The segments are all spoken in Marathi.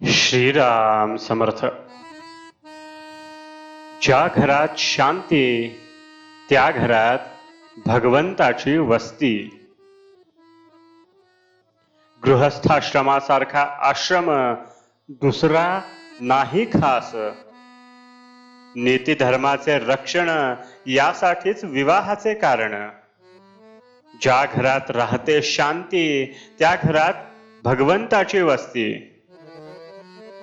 श्रीराम समर्थ. ज्या घरात शांती त्या घरात भगवंताची वस्ती. गृहस्थाश्रमासारखा आश्रम दुसरा नाही खास. नीती धर्माचे रक्षण यासाठीच विवाहाचे कारण. ज्या घरात राहते शांती त्या घरात भगवंताची वस्ती.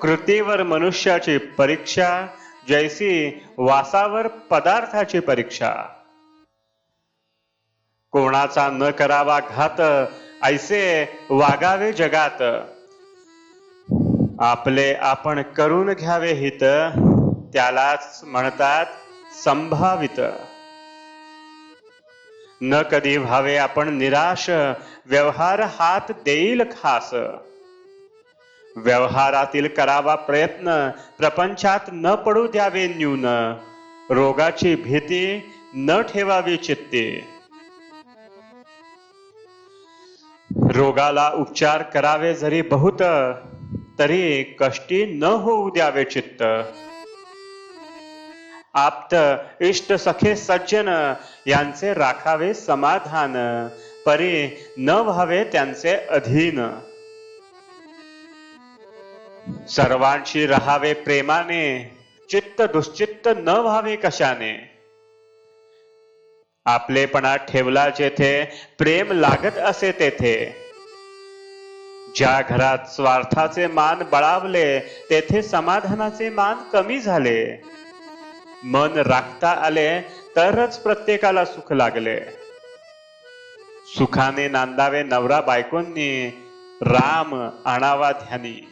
कृतीवर मनुष्याची परीक्षा जैसी वासावर पदार्थाची परीक्षा. कोणाचा न करावा घात ऐसे वागावे जगात. आपले आपण करून घ्यावे हित त्यालाच म्हणतात संभावित. न कधी व्हावे आपण निराश व्यवहार हात देईल खास. व्यवहारातील करावा प्रयत्न प्रपंचात न पडू द्यावे न्यून. रोगाची भीती न ठेवावी चित्ती. रोगाला उपचार करावे जरी बहुत तरी कष्टी न होऊ द्यावे चित्त. आप्त इष्ट सखे सज्जन यांचे राखावे समाधान परी न व्हावे त्यांचे अधीन. सर्वांशी राहावे प्रेमाने चित्त दुश्चित्त न व्हावे कशाने. आपलेपणा ठेवला जेथे प्रेम लागत असे तेथे. ज्या घरात स्वार्थाचे मान बळावले तेथे समाधानाचे मान कमी झाले. मन राखता आले तरच प्रत्येकाला सुख लागले. सुखाने नांदावे नवरा बायकोंनी राम आणावा ध्यानी.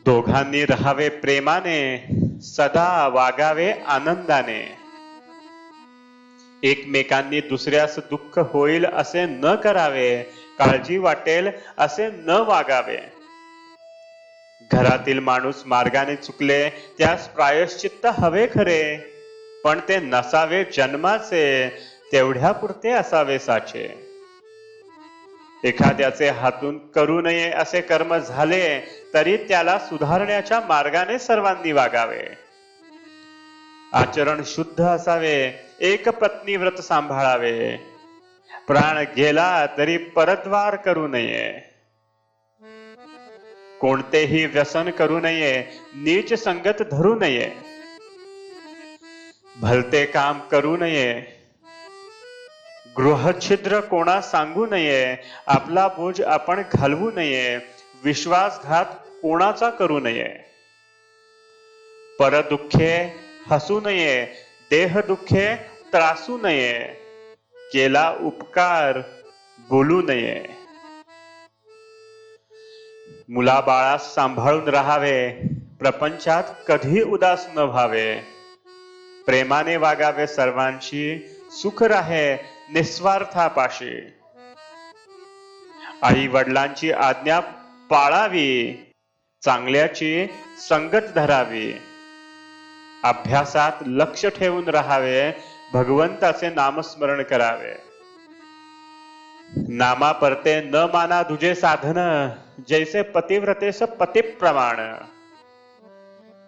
दोघांनी राहावे प्रेमाने सदा वागावे आनंदाने. एकमेकांनी दुसऱ्यास दुःख होईल असे न करावे. काळजी वाटेल असे न वागावे. घरातील माणूस मार्गाने चुकले त्यास प्रायश्चित्त हवे खरे पण ते नसावे जन्माचे तेवढ्यापुरते असावे साचे. एखाद्याचे हातून करू नये असे कर्म झाले तरी त्याला सुधारण्याच्या मार्गाने सर्वांनी वागावे. आचरण शुद्ध असावे एक पत्नी व्रत सांभाळावे. प्राण गेला तरी परद्वार करू नये. कोणतेही व्यसन करू नये नीच संगत धरू नये. भलते काम करू नये. गृहछिद्र कोणा सांगू नये. आपला बोज आपण घालवू नये. विश्वासघात कोणाचा करू नये. परदुःखे हसू नये. देह दुःखे त्रासू नये. केला उपकार बोलू नये. मुलाबाळास सांभाळून राहावे. प्रपंचात कधी उदास न व्हावे. प्रेमाने वागावे सर्वांशी सुख राहे निस्वार्थापाशी. आई वडिलांची आज्ञा पाळावी. चांगल्याची संगत धरावी. अभ्यासात लक्ष ठेवून राहावे. भगवंताचे नामस्मरण करावे. नामा परते न माना तुझे साधन जैसे पतिव्रतेस पती प्रमाण.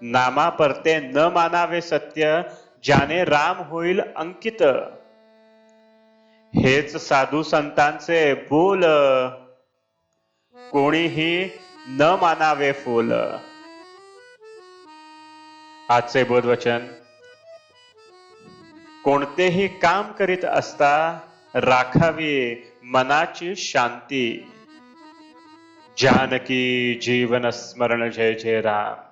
नामा परते न मानावे सत्य ज्याने राम होईल अंकित. हेच साधू संतांचे बोल कोणीही न मानावे फोल. आजचे बोधवचन. कोणतेही काम करीत असता राखावी मनाची शांती. जानकी जीवन स्मरण जय जय राम.